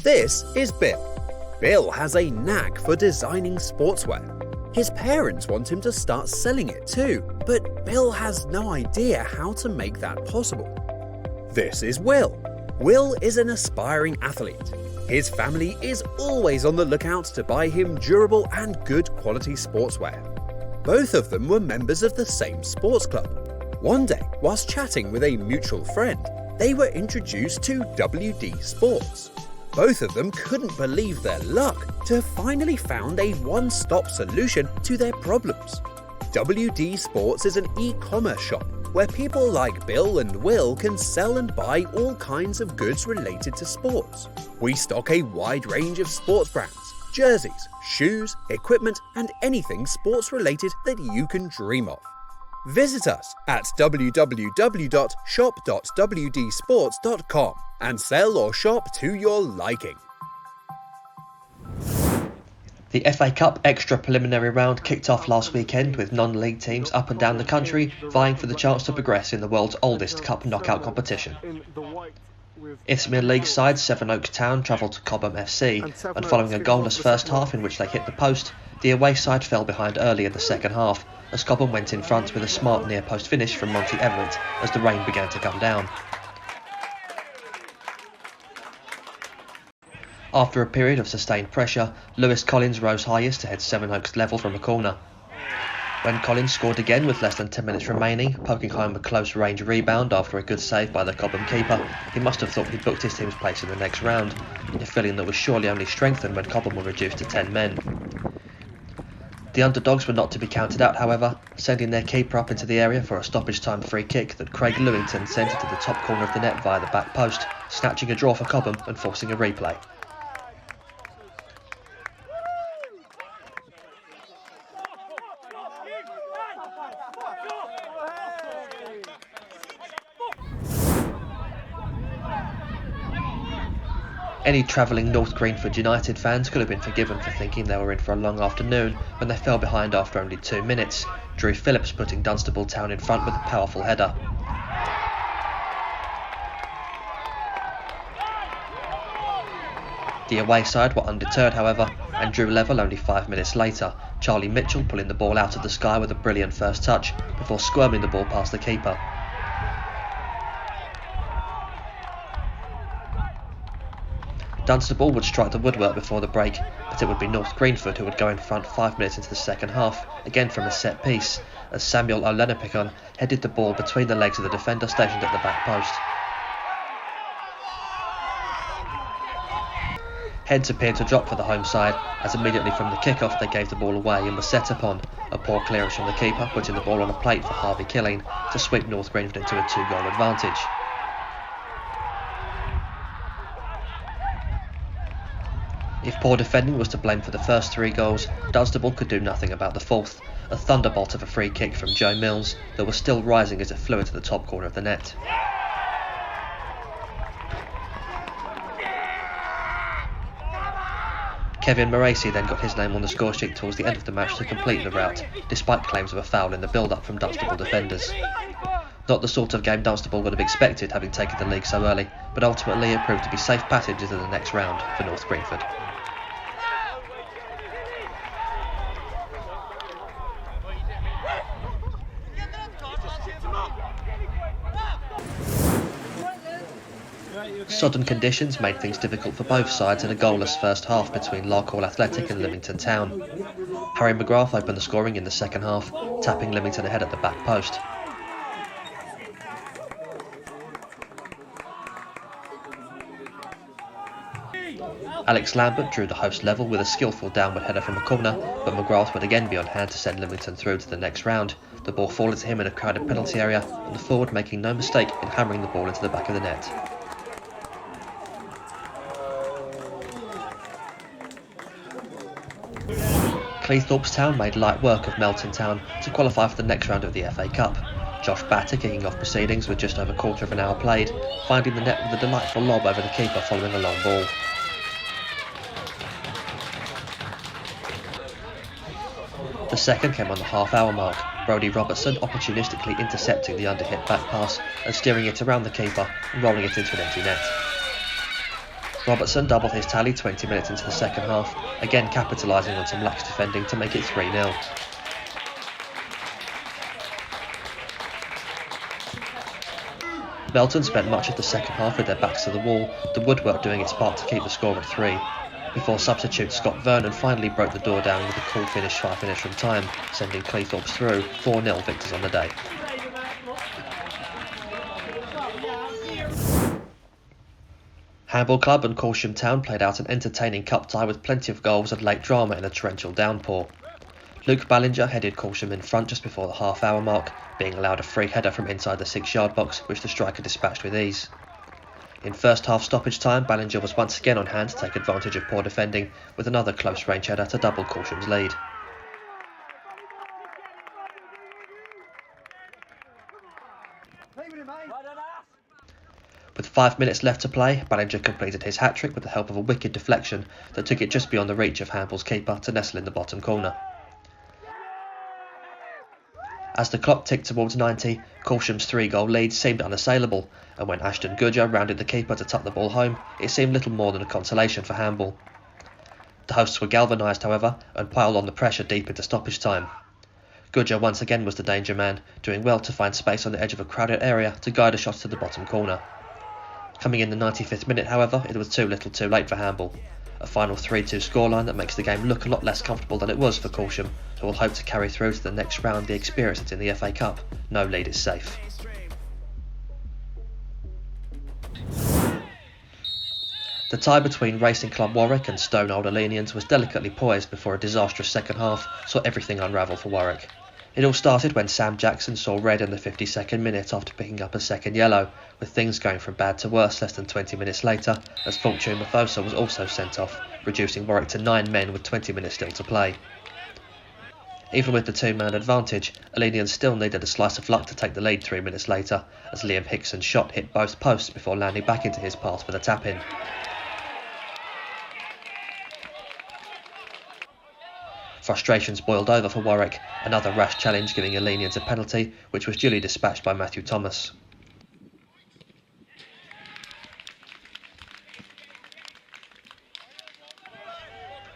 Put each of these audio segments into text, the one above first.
This is Bill. Bill has a knack for designing sportswear. His parents want him to start selling it too, but Bill has no idea how to make that possible. This is Will. Will is an aspiring athlete. His family is always on the lookout to buy him durable and good quality sportswear. Both of them were members of the same sports club. One day, whilst chatting with a mutual friend, they were introduced to WDSportz. Both of them couldn't believe their luck to have finally found a one-stop solution to their problems. WDSportz is an e-commerce shop where people like Bill and Will can sell and buy all kinds of goods related to sports. We stock a wide range of sports brands, jerseys, shoes, equipment, and anything sports related that you can dream of. Visit us at www.shop.wdsportz.com and sell or shop to your liking. The FA Cup extra preliminary round kicked off last weekend with non-league teams up and down the country vying for the chance to progress in the world's oldest cup knockout competition. Isthmian League side Sevenoaks Town travelled to Cwm FC, and following a goalless first half in which they hit the post, the away side fell behind early in the second half as Cwm went in front with a smart near post finish from Monty Everett as the rain began to come down. After a period of sustained pressure, Lewis Collins rose highest to head Sevenoaks level from a corner. When Collins scored again with less than 10 minutes remaining, poking home a close-range rebound after a good save by the Cobham keeper, he must have thought he'd booked his team's place in the next round, a feeling that was surely only strengthened when Cobham were reduced to 10 men. The underdogs were not to be counted out, however, sending their keeper up into the area for a stoppage-time free kick that Craig Lymington sent into the top corner of the net via the back post, snatching a draw for Cobham and forcing a replay. Any travelling North Greenford United fans could have been forgiven for thinking they were in for a long afternoon when they fell behind after only 2 minutes, Drew Phillips putting Dunstable Town in front with a powerful header. The away side were undeterred, however, and drew level only 5 minutes later, Charlie Mitchell pulling the ball out of the sky with a brilliant first touch before squirming the ball past the keeper. Dunstable would strike the woodwork before the break, but it would be North Greenford who would go in front 5 minutes into the second half, again from a set piece, as Samuel Olenapikon headed the ball between the legs of the defender stationed at the back post. Heads appeared to drop for the home side, as immediately from the kick-off they gave the ball away and were set upon, a poor clearance from the keeper putting the ball on a plate for Harvey Killeen to sweep North Greenford into a 2-goal advantage. If poor defending was to blame for the first 3 goals, Dunstable could do nothing about the fourth, a thunderbolt of a free kick from Joe Mills that was still rising as it flew into the top corner of the net. Kevin Moracey then got his name on the scoresheet towards the end of the match to complete the rout, despite claims of a foul in the build-up from Dunstable defenders. Not the sort of game Dunstable would have expected having taken the league so early, but ultimately it proved to be safe passage into the next round for North Greenford. Sodden conditions made things difficult for both sides in a goalless first half between Larkhall Athletic and Lymington Town. Harry McGrath opened the scoring in the second half, tapping Lymington ahead at the back post. Alex Lambert drew the host level with a skillful downward header from a corner, but McGrath would again be on hand to send Lymington through to the next round, the ball falling to him in a crowded penalty area, and the forward making no mistake in hammering the ball into the back of the net. Cleethorpes Town made light work of Melton Town to qualify for the next round of the FA Cup. Josh Batter kicking off proceedings with just over a quarter of an hour played, finding the net with a delightful lob over the keeper following a long ball. The second came on the half-hour mark, Brodie Robertson opportunistically intercepting the underhit back pass and steering it around the keeper and rolling it into an empty net. Robertson doubled his tally 20 minutes into the second half, again capitalising on some lax defending to make it 3-0. Melton spent much of the second half with their backs to the wall, the woodwork doing its part to keep the score at 3, before substitute Scott Vernon finally broke the door down with a cool finish 5 minutes from time, sending Cleethorpes through, 4-0 victors on the day. Handball Club and Cwm Town played out an entertaining cup tie with plenty of goals and late drama in a torrential downpour. Luke Ballinger headed Cwm in front just before the half-hour mark, being allowed a free header from inside the 6-yard box, which the striker dispatched with ease. In first half stoppage time, Ballinger was once again on hand to take advantage of poor defending, with another close-range header to double Cwm's lead. With 5 minutes left to play, Ballinger completed his hat-trick with the help of a wicked deflection that took it just beyond the reach of Handball's keeper to nestle in the bottom corner. As the clock ticked towards 90, Cwm's 3-goal lead seemed unassailable, and when Ashton Goodger rounded the keeper to tuck the ball home, it seemed little more than a consolation for Handball. The hosts were galvanised, however, and piled on the pressure deep into stoppage time. Goodger once again was the danger man, doing well to find space on the edge of a crowded area to guide a shot to the bottom corner. Coming in the 95th minute, however, it was too little too late for Handball. A final 3-2 scoreline that makes the game look a lot less comfortable than it was for Cwm, who will hope to carry through to the next round the experience that's in the FA Cup. No lead is safe. The tie between Racing Club Warwick and Stone Old Alenians was delicately poised before a disastrous second half saw everything unravel for Warwick. It all started when Sam Jackson saw red in the 52nd minute after picking up a second yellow, with things going from bad to worse less than 20 minutes later, as Fortune Mathosa was also sent off, reducing Warwick to 9 men with 20 minutes still to play. Even with the 2-man advantage, Alenians still needed a slice of luck to take the lead 3 minutes later, as Liam Hickson's shot hit both posts before landing back into his path with a tap-in. Frustrations boiled over for Warwick, another rash challenge giving Alenians a penalty, which was duly dispatched by Matthew Thomas.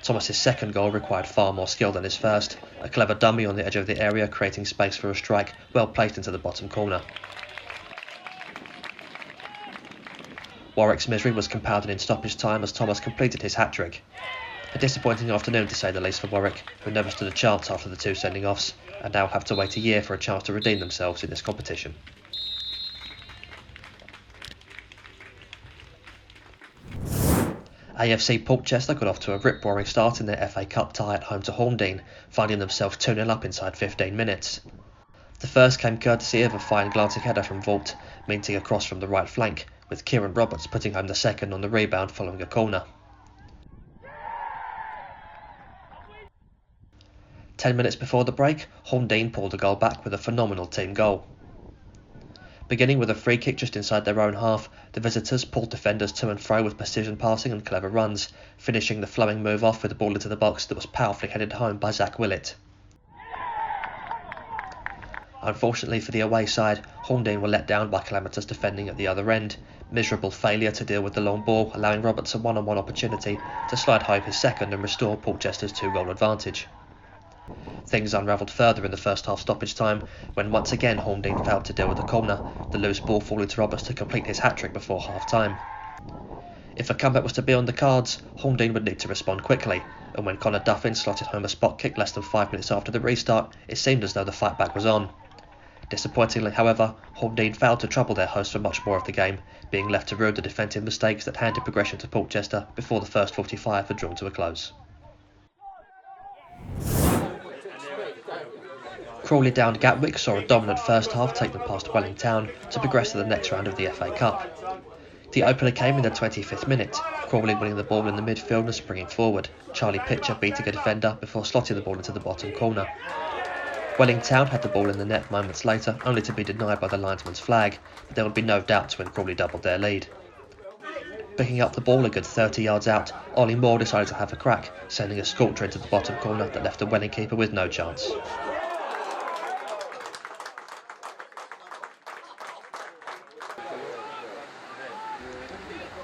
Thomas's second goal required far more skill than his first, a clever dummy on the edge of the area creating space for a strike well placed into the bottom corner. Warwick's misery was compounded in stoppage time as Thomas completed his hat-trick. A disappointing afternoon to say the least for Warwick, who never stood a chance after the 2 sending-offs, and now have to wait a year for a chance to redeem themselves in this competition. AFC Portchester got off to a rip-roaring start in their FA Cup tie at home to Horndean, finding themselves 2-0 up inside 15 minutes. The first came courtesy of a fine glancing header from Vault, minting across from the right flank, with Kieran Roberts putting home the second on the rebound following a corner. 10 minutes before the break, Horndean pulled a goal back with a phenomenal team goal. Beginning with a free kick just inside their own half, the visitors pulled defenders to and fro with precision passing and clever runs, finishing the flowing move off with a ball into the box that was powerfully headed home by Zach Willett. Unfortunately for the away side, Horndean were let down by calamitous defending at the other end, miserable failure to deal with the long ball, allowing Roberts a one-on-one opportunity to slide home his second and restore Portchester's 2-goal advantage. Things unravelled further in the first half stoppage time, when once again Horndean failed to deal with the corner, the loose ball falling to Roberts to complete his hat-trick before half-time. If a comeback was to be on the cards, Horndean would need to respond quickly, and when Connor Duffin slotted home a spot kick less than 5 minutes after the restart, it seemed as though the fight back was on. Disappointingly, however, Horndean failed to trouble their hosts for much more of the game, being left to rue the defensive mistakes that handed progression to Portchester before the first 45 had drawn to a close. Crawley down Gatwick saw a dominant first half take them past Cwm Town to progress to the next round of the FA Cup. The opener came in the 25th minute, Crawley winning the ball in the midfield and springing forward, Charlie Pitcher beating a defender before slotting the ball into the bottom corner. Cwm Town had the ball in the net moments later, only to be denied by the linesman's flag, but there would be no doubts when Crawley doubled their lead. Picking up the ball a good 30 yards out, Ollie Moore decided to have a crack, sending a scorcher into the bottom corner that left the Welling keeper with no chance.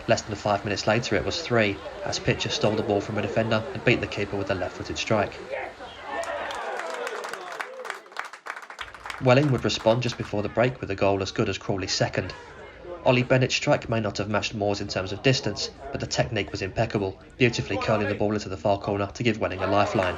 Less than 5 minutes later it was 3, as Pitcher stole the ball from a defender and beat the keeper with a left-footed strike. Welling would respond just before the break with a goal as good as Crawley's second. Ollie Bennett's strike may not have matched Moore's in terms of distance, but the technique was impeccable, beautifully curling the ball into the far corner to give Welling a lifeline.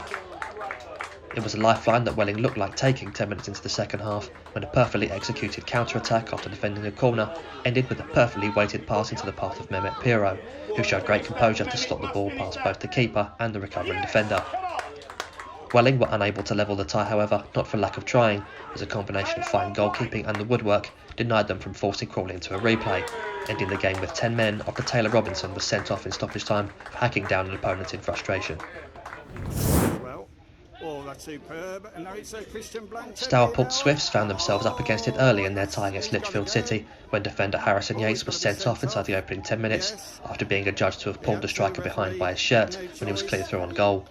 It was a lifeline that Welling looked like taking 10 minutes into the second half, when a perfectly executed counter-attack after defending a corner ended with a perfectly weighted pass into the path of Mehmet Piro, who showed great composure to slot the ball past both the keeper and the recovering defender. Welling were unable to level the tie, however, not for lack of trying, as a combination of fine goalkeeping and the woodwork denied them from forcing Crawley into a replay, ending the game with 10 men after Taylor Robinson was sent off in stoppage time for hacking down an opponent in frustration. Superb. And now it's Christian Blanchard. Stourport Swifts found themselves up against it early in their tie against Lichfield City, when defender Harrison Yates was sent off inside the opening 10 minutes after being adjudged to have pulled the striker behind by his shirt when he was cleared through on goal.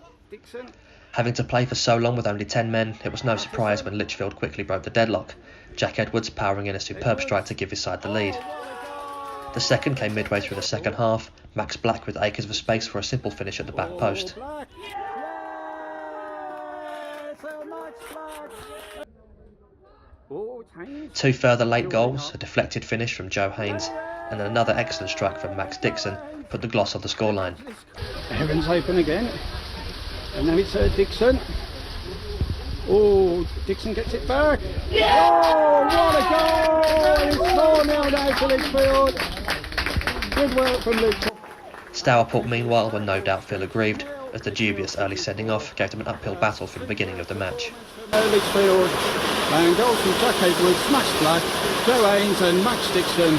Having to play for so long with only 10 men, it was no surprise when Lichfield quickly broke the deadlock, Jack Edwards powering in a superb strike to give his side the lead. The second came midway through the second half, Max Black with acres of space for a simple finish at the back post. Two further late goals, a deflected finish from Joe Haynes and another excellent strike from Max Dixon, put the gloss on the scoreline. Evans open again, and now it's Dixon. Oh, Dixon gets it back. Oh, what a goal! It's 4-0 now to Lichfield. Good work from Lichfield. Stourport meanwhile will no doubt feel aggrieved, as the dubious early sending off gave them an uphill battle from the beginning of the match. Lichfield, and goals from Jack Edwards, Max Black, Joe Haynes and Max Dixon.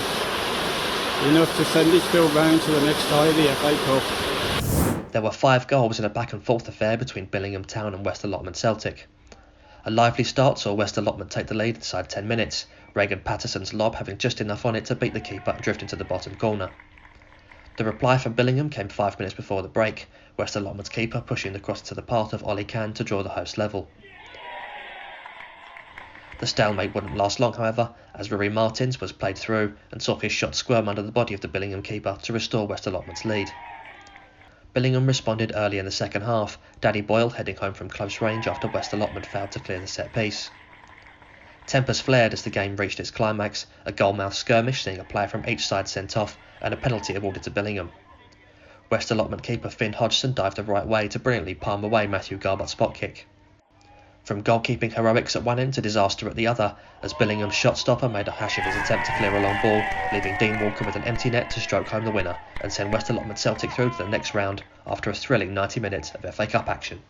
Enough to send Lichfield round to the next tie of the FA Cup. There were 5 goals in a back and forth affair between Billingham Town and West Allotment Celtic. A lively start saw West Allotment take the lead inside 10 minutes, Regan Patterson's lob having just enough on it to beat the keeper and drift into the bottom corner. The reply from Billingham came 5 minutes before the break, West Allotment's keeper pushing the cross to the path of Ollie Can to draw the host level. The stalemate wouldn't last long, however, as Rory Martins was played through and saw his shot squirm under the body of the Billingham keeper to restore West Allotment's lead. Billingham responded early in the second half, Danny Boyle heading home from close range after West Allotment failed to clear the set piece. Tempers flared as the game reached its climax, a goalmouth skirmish seeing a player from each side sent off and a penalty awarded to Billingham. West Allotment keeper Finn Hodgson dived the right way to brilliantly palm away Matthew Garbutt's spot kick. From goalkeeping heroics at one end to disaster at the other, as Billingham's shot stopper made a hash of his attempt to clear a long ball, leaving Dean Walker with an empty net to stroke home the winner and send West Allotment Celtic through to the next round after a thrilling 90 minutes of FA Cup action.